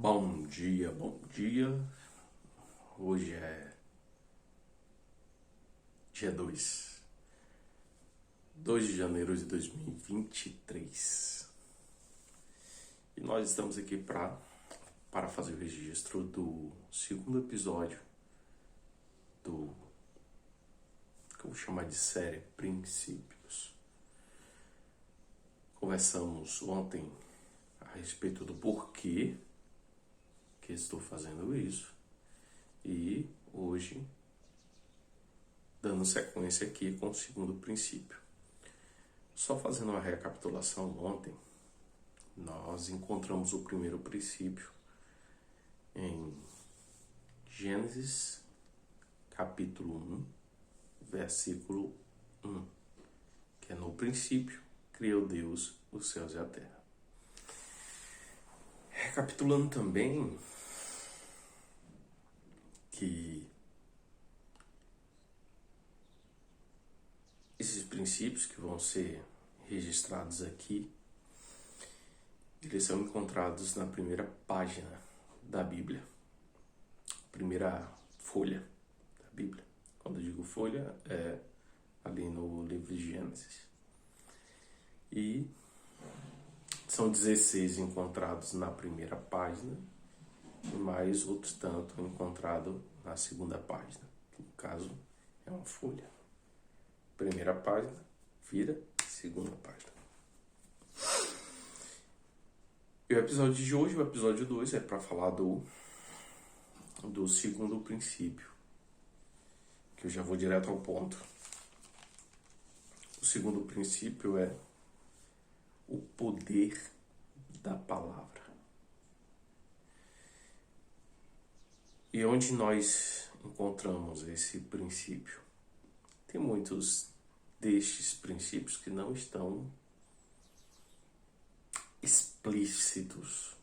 Bom dia, bom dia. Hoje é dia 2 de janeiro de 2023. E nós estamos aqui para fazer o registro do segundo episódio do que eu vou chamar de série Princípios. Conversamos ontem a respeito do porquê que estou fazendo isso e hoje dando sequência aqui com o segundo princípio. Só fazendo uma recapitulação, ontem nós encontramos o primeiro princípio em Gênesis capítulo 1, versículo 1, que é: no princípio criou Deus os céus e a terra. Recapitulando também que esses princípios que vão ser registrados aqui, eles são encontrados na primeira página da Bíblia, primeira folha da Bíblia. Quando eu digo folha, é ali no livro de Gênesis. E são 16 encontrados na primeira página e mais outros tanto encontrado na segunda página, que no caso é uma folha. Primeira página, vira, segunda página. E o episódio de hoje, o episódio 2, é para falar do segundo princípio, que eu já vou direto ao ponto. O segundo princípio é o poder da palavra. E onde nós encontramos esse princípio? Tem muitos destes princípios que não estão explícitos.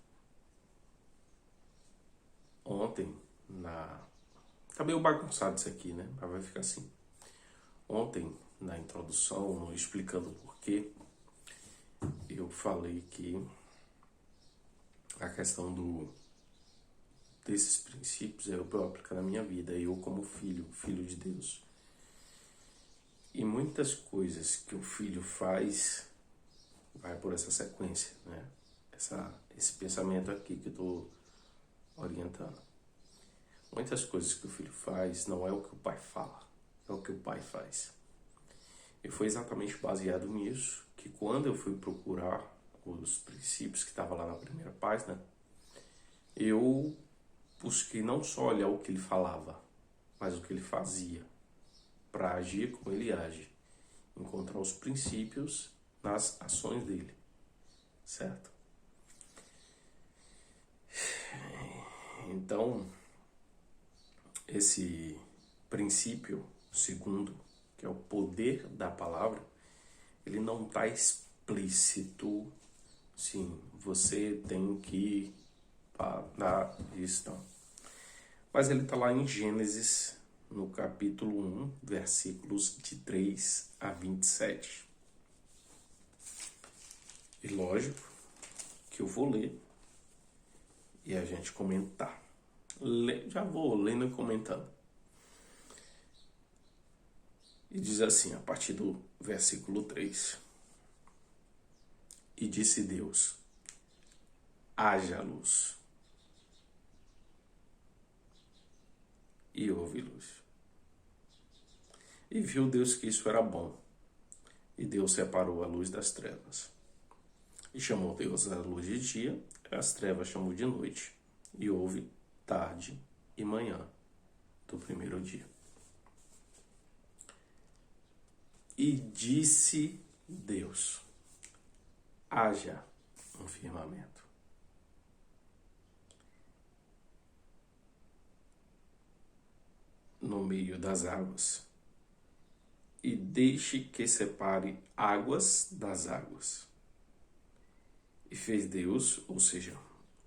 Ontem, tá meio bagunçado isso aqui, né? Mas vai ficar assim. Ontem, na introdução, explicando o porquê, eu falei que a questão desses princípios eu aplicar na minha vida, eu como filho de Deus. E muitas coisas que o filho faz vai por essa sequência, né? Esse pensamento aqui que eu estou orientando. Muitas coisas que o filho faz não é o que o pai fala, é o que o pai faz. E foi exatamente baseado nisso que quando eu fui procurar os princípios que estavam lá na primeira página, eu busquei não só olhar o que ele falava, mas o que ele fazia, para agir como ele age, encontrar os princípios nas ações dele, certo? Então, esse princípio segundo, que é o poder da palavra, ele não está explícito, sim, você tem que dar isso, não. Mas ele está lá em Gênesis, no capítulo 1, versículos de 3 a 27. E lógico que eu vou ler e a gente comentar. Já vou lendo e comentando. E diz assim, a partir do versículo 3. E disse Deus: haja luz. E houve luz. E viu Deus que isso era bom. E Deus separou a luz das trevas. E chamou Deus a luz de dia, e as trevas chamou de noite. E houve tarde e manhã do primeiro dia. E disse Deus: haja um firmamento no meio das águas, e deixe que separe águas das águas. E fez Deus, ou seja,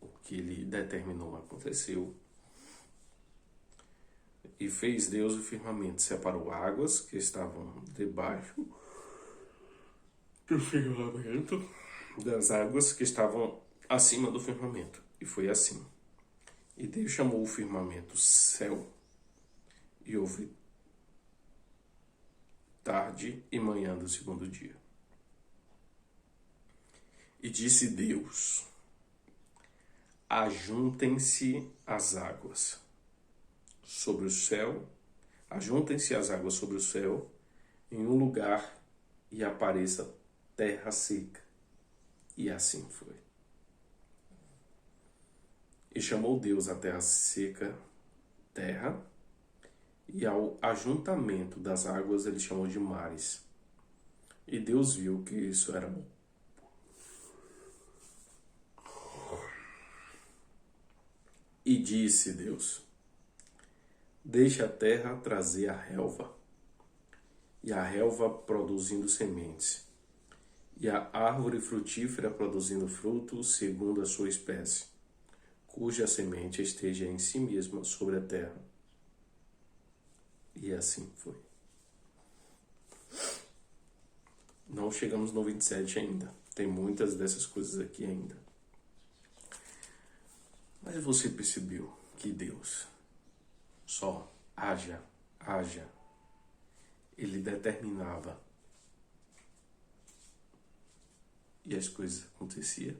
o que ele determinou aconteceu. E fez Deus o firmamento, separou águas que estavam debaixo do firmamento das águas que estavam acima do firmamento. E foi assim. E Deus chamou o firmamento céu, e houve tarde e manhã do segundo dia. E disse Deus: ajuntem-se as águas sobre o céu, ajuntem-se as águas sobre o céu em um lugar e apareça terra seca. E assim foi. E chamou Deus a terra seca terra, e ao ajuntamento das águas ele chamou de mares. E Deus viu que isso era bom. E disse Deus: deixa a terra trazer a relva, e a relva produzindo sementes, e a árvore frutífera produzindo frutos segundo a sua espécie, cuja semente esteja em si mesma sobre a terra. E assim foi. Não chegamos no 27 ainda. Tem muitas dessas coisas aqui ainda. Mas você percebeu que Deus só haja. Ele determinava. E as coisas aconteciam.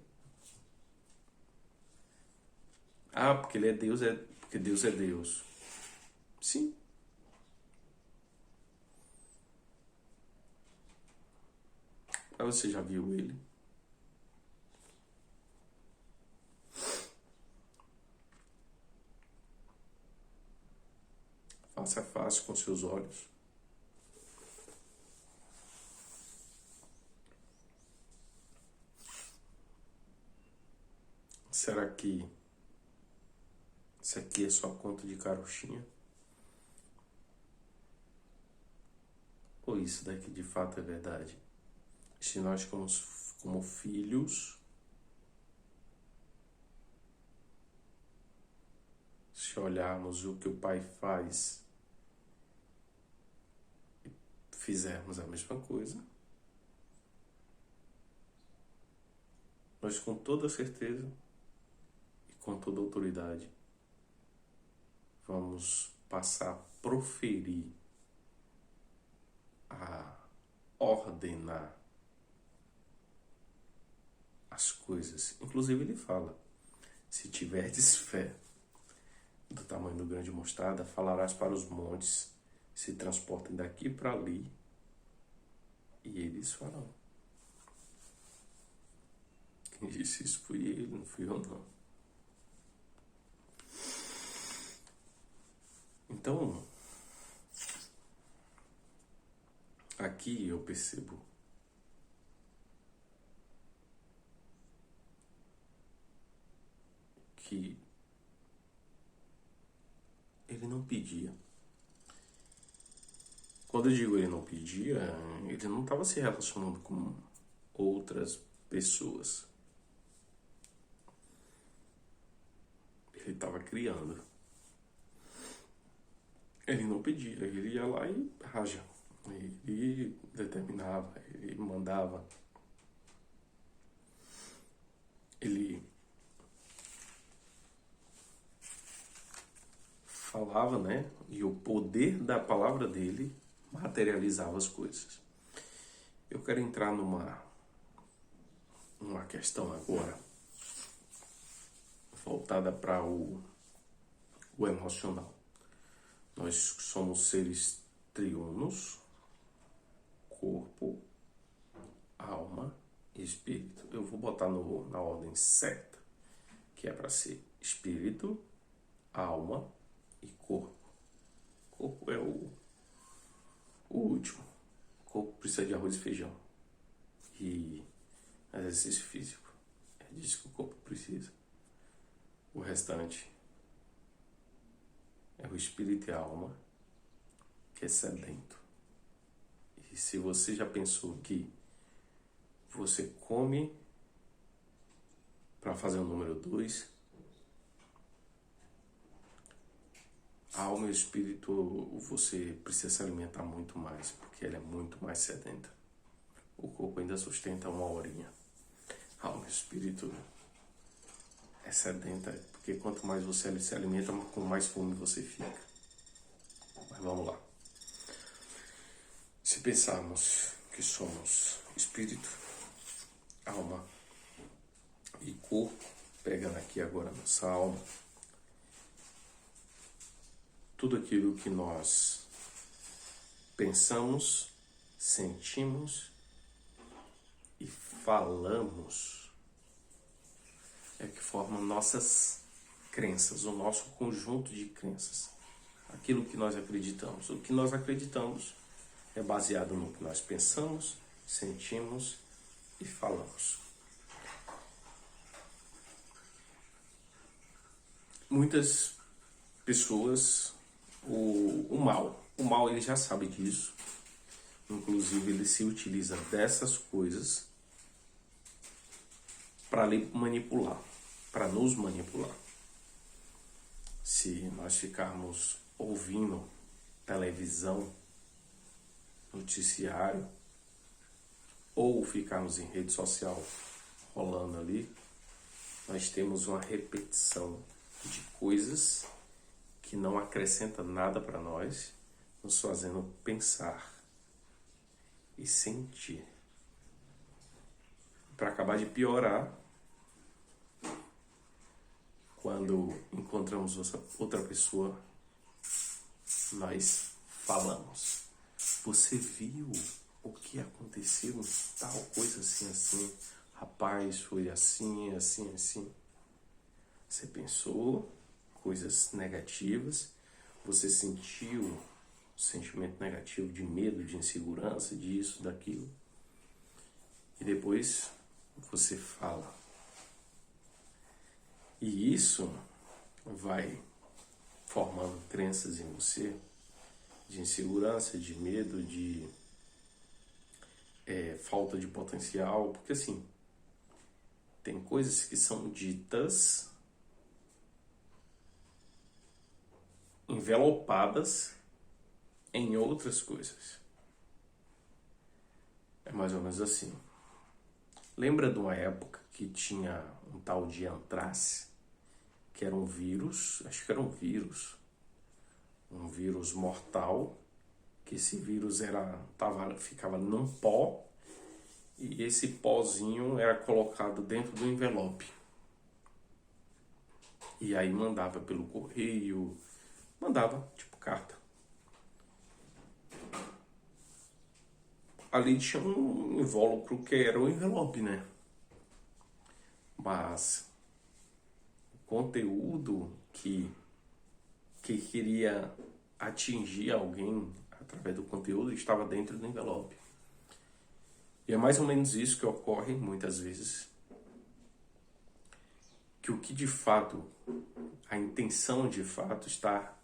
Ah, porque ele é Deus, porque Deus é Deus. Sim. Mas você já viu ele? Face a face com seus olhos. Será que isso aqui é só conto de carochinha? Ou isso daqui de fato é verdade? Se nós como filhos, se olharmos o que o pai faz e fizermos a mesma coisa, nós com toda certeza e com toda autoridade vamos passar a proferir, a ordenar as coisas. Inclusive ele fala: se tiverdes fé do tamanho do grão de mostarda, falarás para os montes, se transportem daqui para ali, e eles farão. Quem disse isso foi ele, não fui eu não. Então, aqui eu percebo que ele não pedia. Quando eu digo ele não pedia, ele não estava se relacionando com outras pessoas. Ele estava criando. Ele não pedia, ele ia lá e raja. Ele determinava, ele mandava. Ele falava, né? E o poder da palavra dele materializava as coisas. Eu quero entrar numa questão agora voltada para o emocional. Nós somos seres triunos, corpo, alma e espírito. Eu vou botar na ordem certa, que é para ser espírito, alma e corpo. Corpo é o último. O corpo precisa de arroz e feijão e exercício físico. É disso que o corpo precisa. O restante é o espírito e a alma, que é sedento. E se você já pensou que você come para fazer o número 2, a alma e o espírito você precisa se alimentar muito mais, porque ela é muito mais sedenta. O corpo ainda sustenta uma horinha. A alma e o espírito é sedenta, porque quanto mais você se alimenta, com mais fome você fica. Mas vamos lá. Se pensarmos que somos espírito, alma e corpo, pegando aqui agora nossa alma, tudo aquilo que nós pensamos, sentimos e falamos é que formam nossas crenças, o nosso conjunto de crenças. Aquilo que nós acreditamos. O que nós acreditamos é baseado no que nós pensamos, sentimos e falamos. Muitas pessoas, o mal ele já sabe disso. Inclusive ele se utiliza dessas coisas para manipular, para nos manipular. Se nós ficarmos ouvindo televisão, noticiário, ou ficarmos em rede social rolando ali, nós temos uma repetição de coisas que não acrescenta nada para nós, nos fazendo pensar e sentir. Para acabar de piorar, quando encontramos outra pessoa, nós falamos. Você viu o que aconteceu? Tal coisa assim, assim. Rapaz, foi assim, assim, assim. Você pensou coisas negativas, você sentiu sentimento negativo de medo, de insegurança, disso, daquilo. E depois você fala. E isso vai formando crenças em você, de insegurança, de medo, de falta de potencial. Porque assim, tem coisas que são ditas envelopadas em outras coisas. É mais ou menos assim. Lembra de uma época que tinha um tal de antrace, que era um vírus, acho que era um vírus mortal, que esse vírus ficava num pó, e esse pozinho era colocado dentro do envelope. E aí mandava pelo correio, mandava tipo carta. Ali tinha um invólucro que era o envelope, né? Mas o conteúdo que queria atingir alguém através do conteúdo estava dentro do envelope. E é mais ou menos isso que ocorre muitas vezes. Que o que de fato, a intenção de fato está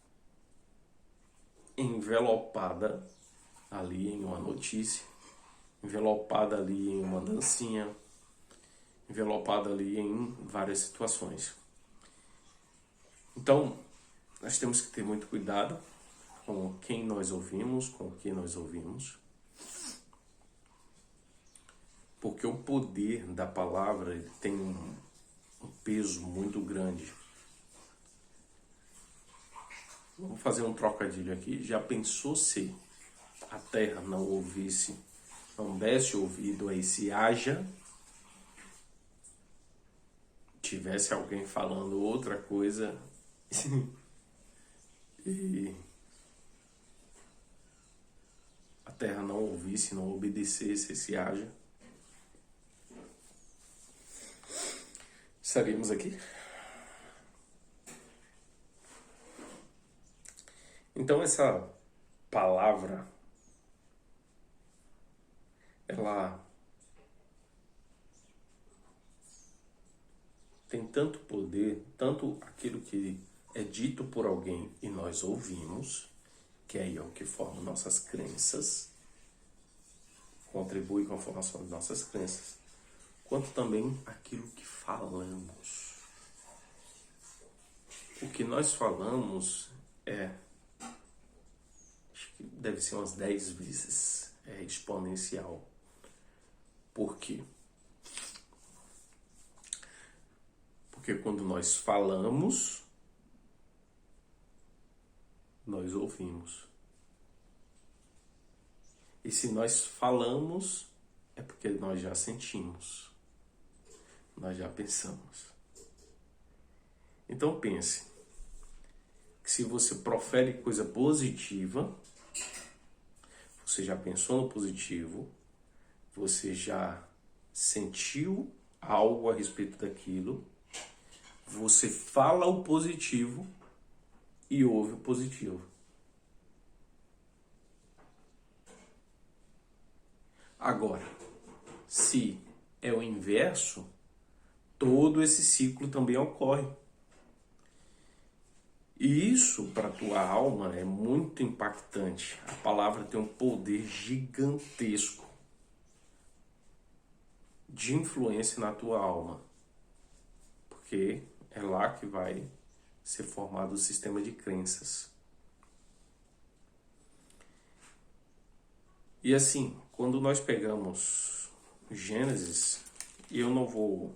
envelopada ali em uma notícia, envelopada ali em uma dancinha, envelopada ali em várias situações. Então, nós temos que ter muito cuidado com quem nós ouvimos, com o que nós ouvimos, porque o poder da palavra ele tem um peso muito grande. Vamos fazer um trocadilho aqui. Já pensou se a terra não ouvisse, não desse ouvido a esse haja, tivesse alguém falando outra coisa e a terra não ouvisse, não obedecesse esse haja, estaríamos aqui? Então essa palavra, ela tem tanto poder, tanto aquilo que é dito por alguém e nós ouvimos, que aí é o que forma nossas crenças, contribui com a formação de nossas crenças, quanto também aquilo que falamos. O que nós falamos acho que deve ser umas 10 vezes porque Porque quando nós falamos, nós ouvimos. E se nós falamos, é porque nós já sentimos. Nós já pensamos. Então pense, que se você profere coisa positiva, você já pensou no positivo, você já sentiu algo a respeito daquilo, você fala o positivo e ouve o positivo. Agora, se é o inverso, todo esse ciclo também ocorre. E isso, para a tua alma, é muito impactante. A palavra tem um poder gigantesco de influência na tua alma. Porque é lá que vai ser formado o sistema de crenças. E assim, quando nós pegamos Gênesis, e eu não vou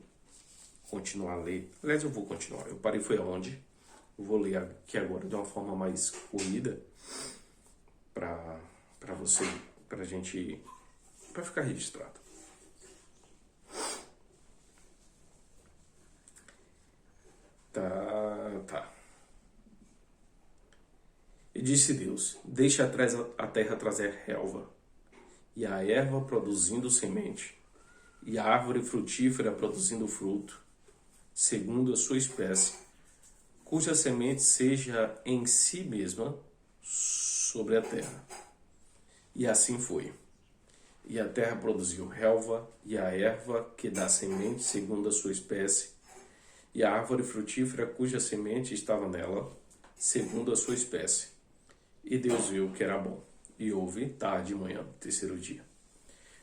continuar a ler, aliás eu vou continuar, eu parei foi aonde? Eu vou ler aqui agora de uma forma mais corrida para você, pra gente, para ficar registrado. Tá. E disse Deus: deixa a terra trazer relva, e a erva produzindo semente, e a árvore frutífera produzindo fruto, segundo a sua espécie, cuja semente seja em si mesma sobre a terra. E assim foi. E a terra produziu relva, e a erva que dá semente segundo a sua espécie, e a árvore frutífera cuja semente estava nela, segundo a sua espécie. E Deus viu que era bom. E houve tarde e manhã, terceiro dia.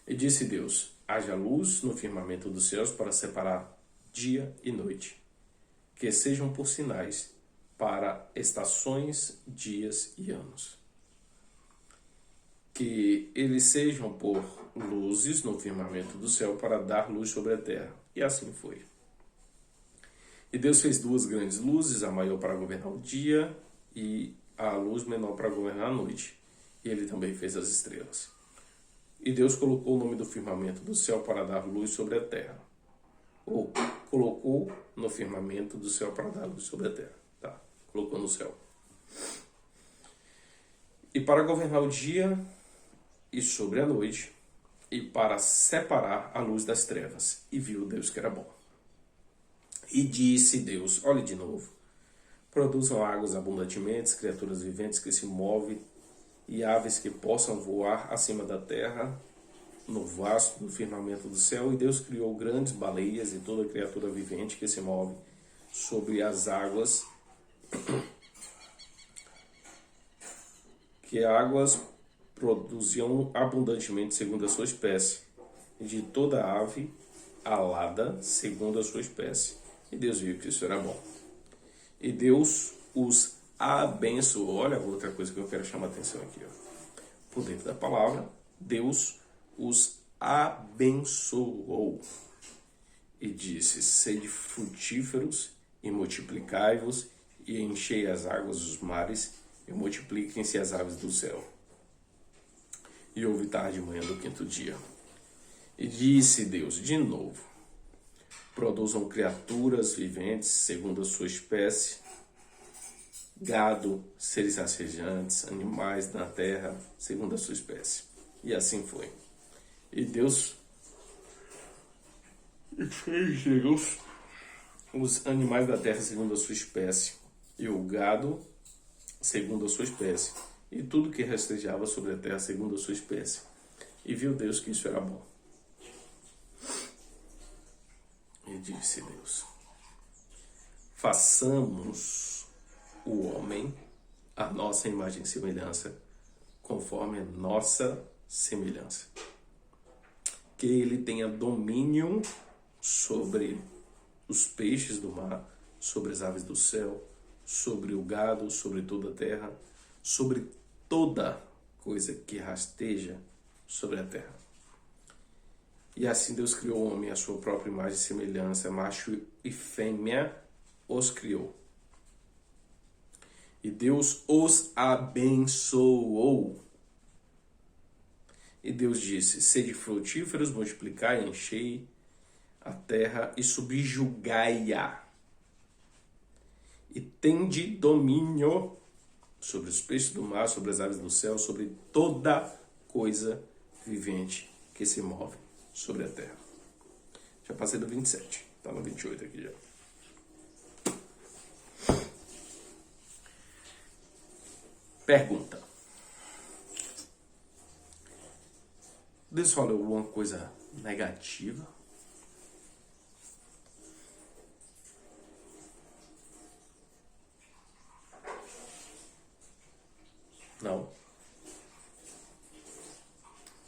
E disse Deus: haja luz no firmamento dos céus para separar dia e noite, que sejam por sinais para estações, dias e anos. Que eles sejam por luzes no firmamento do céu para dar luz sobre a terra. E assim foi. E Deus fez duas grandes luzes, a maior para governar o dia e a luz menor para governar a noite. E ele também fez as estrelas. E Deus colocou o nome do firmamento do céu para dar luz sobre a terra. Ou colocou no firmamento do céu para dar luz sobre a terra. Tá, colocou no céu. E para governar o dia e sobre a noite, e para separar a luz das trevas. E viu Deus que era bom. E disse Deus, olhe de novo, produzam águas abundantemente, criaturas viventes que se movem, e aves que possam voar acima da terra, no vasto do firmamento do céu. E Deus criou grandes baleias e toda criatura vivente que se move sobre as águas, que águas produziam abundantemente segundo a sua espécie, e de toda ave alada segundo a sua espécie. E Deus viu que isso era bom. E Deus os abençoou. Olha outra coisa que eu quero chamar a atenção aqui. Ó. Por dentro da palavra, Deus os abençoou. E disse, sede frutíferos e multiplicai-vos e enchei as águas dos mares e multipliquem-se as aves do céu. E houve tarde e manhã do quinto dia. E disse Deus de novo, produzam criaturas viventes segundo a sua espécie, gado, seres rastejantes, animais na terra segundo a sua espécie. E assim foi. E Deus fez os animais da terra segundo a sua espécie, e o gado segundo a sua espécie, e tudo que rastejava sobre a terra segundo a sua espécie. E viu Deus que isso era bom. E disse Deus, façamos o homem a nossa imagem e semelhança, conforme a nossa semelhança. Que ele tenha domínio sobre os peixes do mar, sobre as aves do céu, sobre o gado, sobre toda a terra, sobre toda coisa que rasteja sobre a terra. E assim Deus criou o homem à sua própria imagem e semelhança, macho e fêmea os criou. E Deus os abençoou. E Deus disse: sede frutíferos, multiplicai, enchei a terra e subjugai-a. E tende domínio sobre os peixes do mar, sobre as aves do céu, sobre toda coisa vivente que se move sobre a terra. Já passei do 27, tá no 28 aqui já. Pergunta: Deus falou alguma coisa negativa? Não.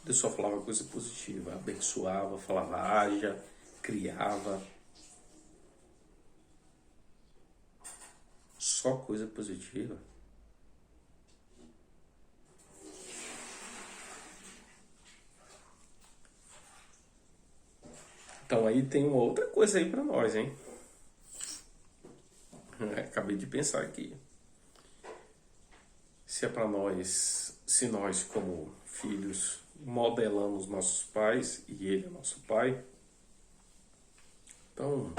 Deus só falava coisa positiva, abençoava, falava haja, criava. Só coisa positiva. Então aí tem uma outra coisa aí para nós, hein? Acabei de pensar aqui. Se é para nós, se nós como filhos modelamos nossos pais e ele é nosso pai, então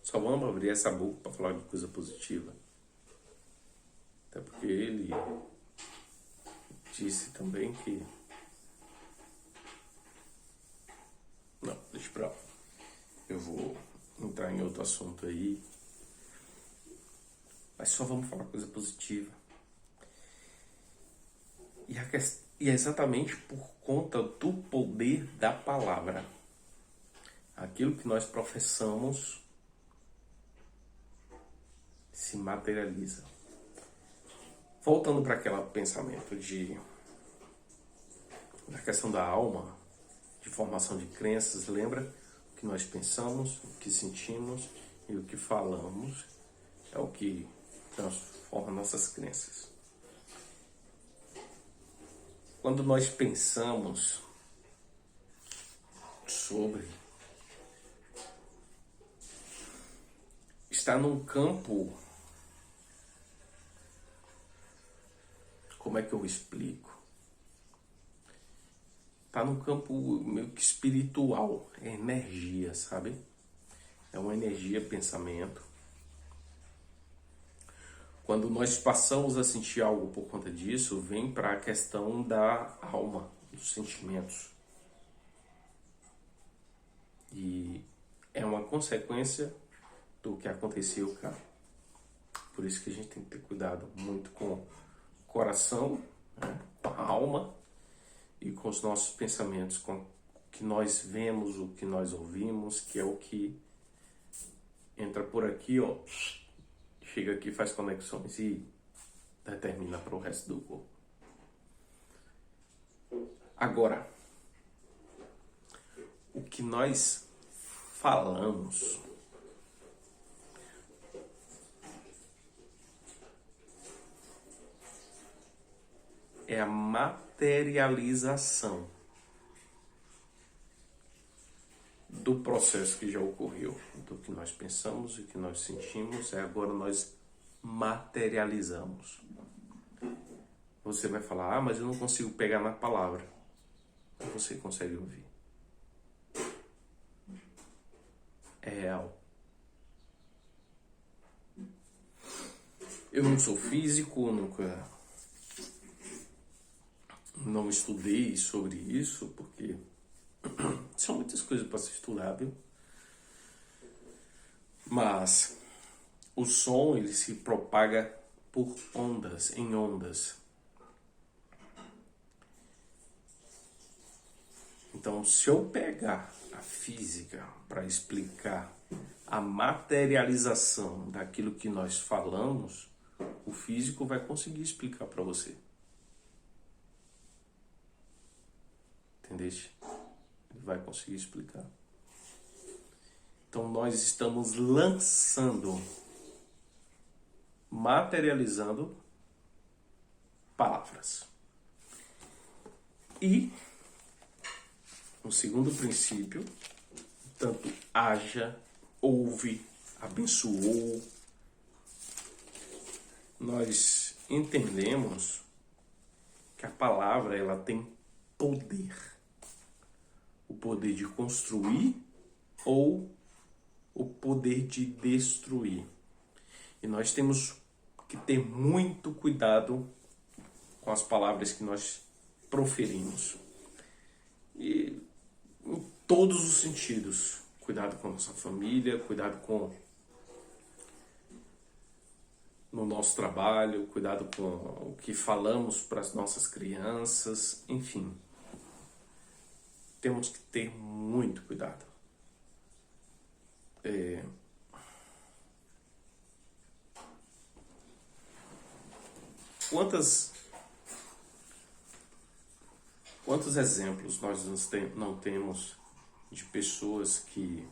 só vamos abrir essa boca para falar de coisa positiva. Até porque ele disse também que... Não, deixa pra lá. Eu vou entrar em outro assunto aí. Mas só vamos falar coisa positiva. E é exatamente por conta do poder da palavra. Aquilo que nós professamos se materializa. Voltando para aquele pensamento da questão da alma, de formação de crenças, lembra? O que nós pensamos, o que sentimos e o que falamos é o que transforma nossas crenças. Quando nós pensamos sobre, está num campo, como é que eu explico? Está num campo meio que espiritual, é energia, sabe? É uma energia, pensamento. Quando nós passamos a sentir algo por conta disso, vem para a questão da alma, dos sentimentos. E é uma consequência do que aconteceu, cara. Por isso que a gente tem que ter cuidado muito com o coração, né, com a alma e com os nossos pensamentos, com o que nós vemos, o que nós ouvimos, que é o que entra por aqui, ó. Chega aqui, faz conexões e determina para o resto do corpo. Agora, o que nós falamos é a materialização do processo que já ocorreu, do que nós pensamos e que nós sentimos, agora nós materializamos. Você vai falar, mas eu não consigo pegar na palavra. Você consegue ouvir. É real. Eu não sou físico, não estudei sobre isso, porque são muitas coisas para se estudar, viu? Mas o som, ele se propaga por ondas, em ondas. Então, se eu pegar a física para explicar a materialização daquilo que nós falamos, o físico vai conseguir explicar para você. Entendeste? Ele vai conseguir explicar. Então nós estamos lançando, materializando palavras. E o segundo princípio, tanto haja, ouve, abençoou, nós entendemos que a palavra ela tem poder. O poder de construir ou o poder de destruir. E nós temos que ter muito cuidado com as palavras que nós proferimos. E em todos os sentidos. Cuidado com a nossa família, cuidado com no nosso trabalho, cuidado com o que falamos para as nossas crianças, enfim. Temos que ter muito cuidado. Quantos exemplos nós não temos de pessoas que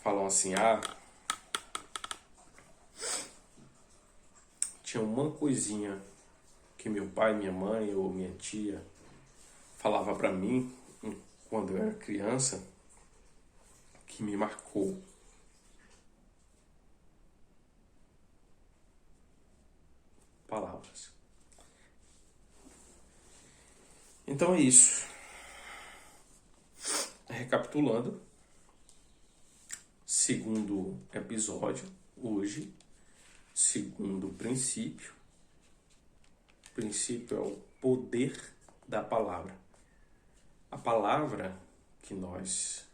falam assim, tinha uma coisinha que meu pai, minha mãe ou minha tia falava para mim quando eu era criança que me marcou. Palavras. Então é isso. Recapitulando, segundo episódio, hoje, segundo princípio. O princípio é o poder da palavra. A palavra que nós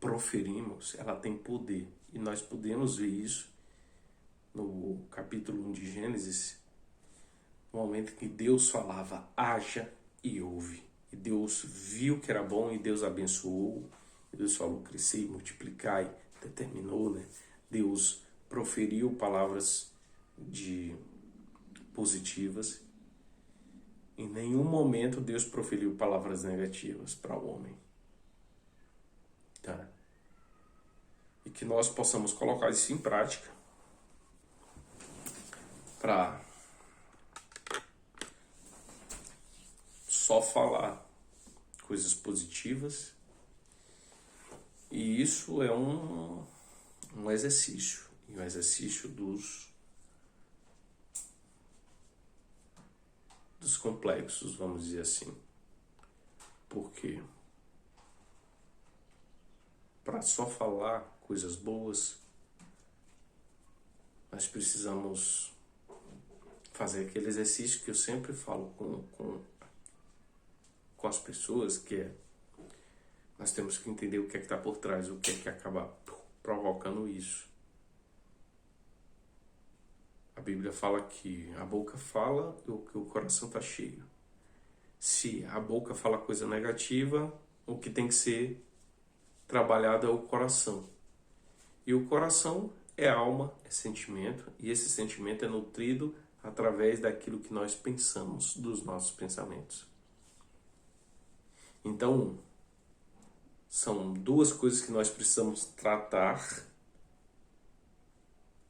proferimos, ela tem poder. E nós podemos ver isso no capítulo 1 de Gênesis, no momento que Deus falava, haja e houve. E Deus viu que era bom e Deus abençoou. E Deus falou, crescei, multiplicai, determinou, né? Deus proferiu palavras positivas. Em nenhum momento Deus proferiu palavras negativas para o homem. Tá? E que nós possamos colocar isso em prática para só falar coisas positivas. E isso é um exercício. E um exercício dos complexos, vamos dizer assim. Porque para só falar coisas boas, nós precisamos fazer aquele exercício que eu sempre falo com as pessoas, que é nós temos que entender o que é que está por trás, o que é que acaba provocando isso. A Bíblia fala que a boca fala o que o coração está cheio. Se a boca fala coisa negativa, o que tem que ser trabalhado é o coração. E o coração é alma, é sentimento, e esse sentimento é nutrido através daquilo que nós pensamos, dos nossos pensamentos. Então, são duas coisas que nós precisamos tratar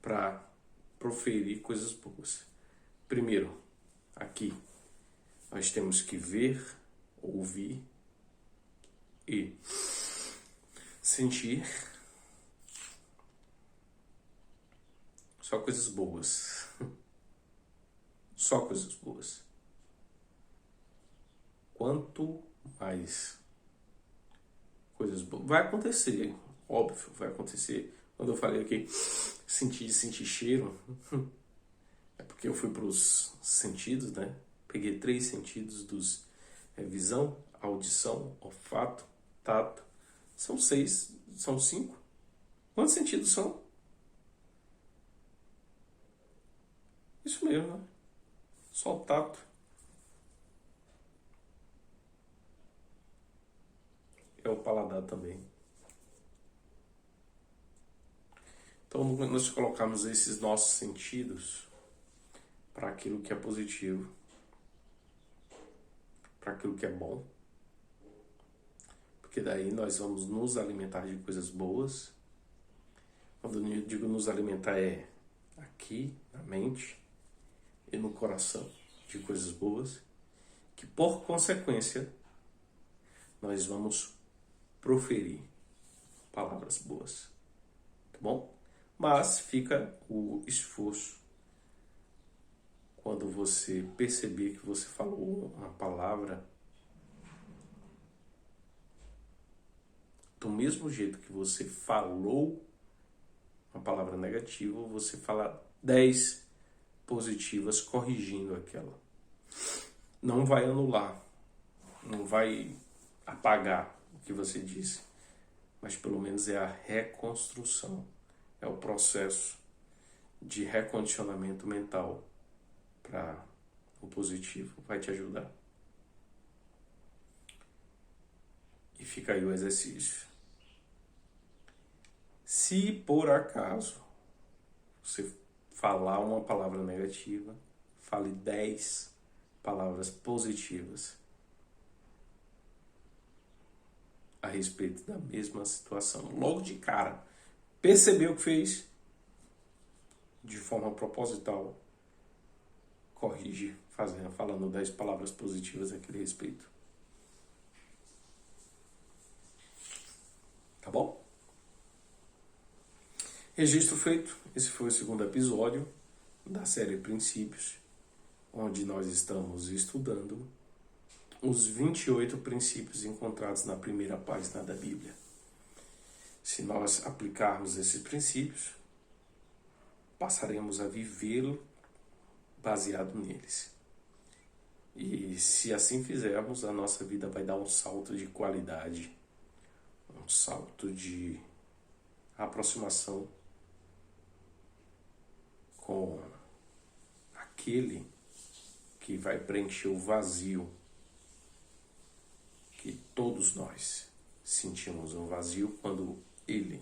para proferir coisas boas. Primeiro, aqui, nós temos que ver, ouvir e sentir só coisas boas. Só coisas boas. Quanto mais coisas boas. Vai acontecer, óbvio, vai acontecer. Quando eu falei aqui, sentir cheiro, é porque eu fui para os sentidos, né? Peguei 3 sentidos dos visão, audição, olfato, tato. São 6, são 5. Quantos sentidos são? Isso mesmo, né? Só o tato. É o paladar também. Então, nós colocamos esses nossos sentidos para aquilo que é positivo, para aquilo que é bom, porque daí nós vamos nos alimentar de coisas boas. Quando eu digo nos alimentar, é aqui na mente e no coração de coisas boas, que por consequência nós vamos proferir palavras boas, tá bom? Mas fica o esforço quando você perceber que você falou uma palavra, do mesmo jeito que você falou uma palavra negativa, você fala 10 positivas corrigindo aquela. Não vai anular, não vai apagar o que você disse, mas pelo menos é a reconstrução, é o processo de recondicionamento mental para o positivo, vai te ajudar. E fica aí o exercício. Se por acaso você falar uma palavra negativa, fale 10 palavras positivas a respeito da mesma situação. Logo de cara, percebeu o que fez, de forma proposital, corrige, falando 10 palavras positivas a aquele respeito. Tá bom? Registro feito. Esse foi o segundo episódio da série Princípios, onde nós estamos estudando os 28 princípios encontrados na primeira página da Bíblia. Se nós aplicarmos esses princípios, passaremos a vivê-lo baseado neles. E se assim fizermos, a nossa vida vai dar um salto de qualidade, um salto de aproximação com aquele que vai preencher o vazio que todos nós sentimos, um vazio quando ele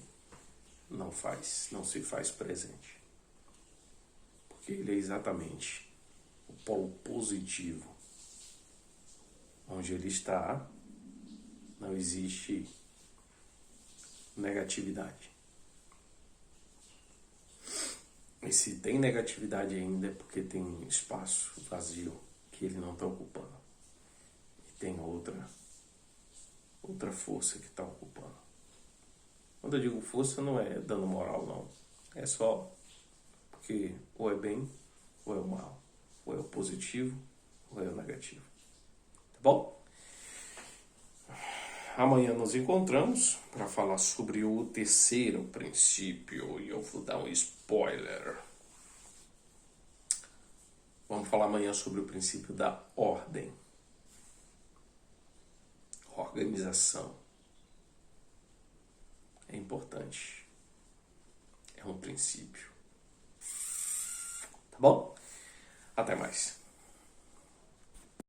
não se faz presente. Porque ele é exatamente o polo positivo. Onde ele está, não existe negatividade. E se tem negatividade ainda é porque tem um espaço vazio que ele não está ocupando. E tem outra força que está ocupando. Quando eu digo força, não é dano moral, não. É só porque ou é bem ou é o mal. Ou é o positivo ou é o negativo. Tá bom? Amanhã nos encontramos para falar sobre o terceiro princípio. E eu vou dar um spoiler. Vamos falar amanhã sobre o princípio da ordem. Organização. É importante. É um princípio. Tá bom? Até mais.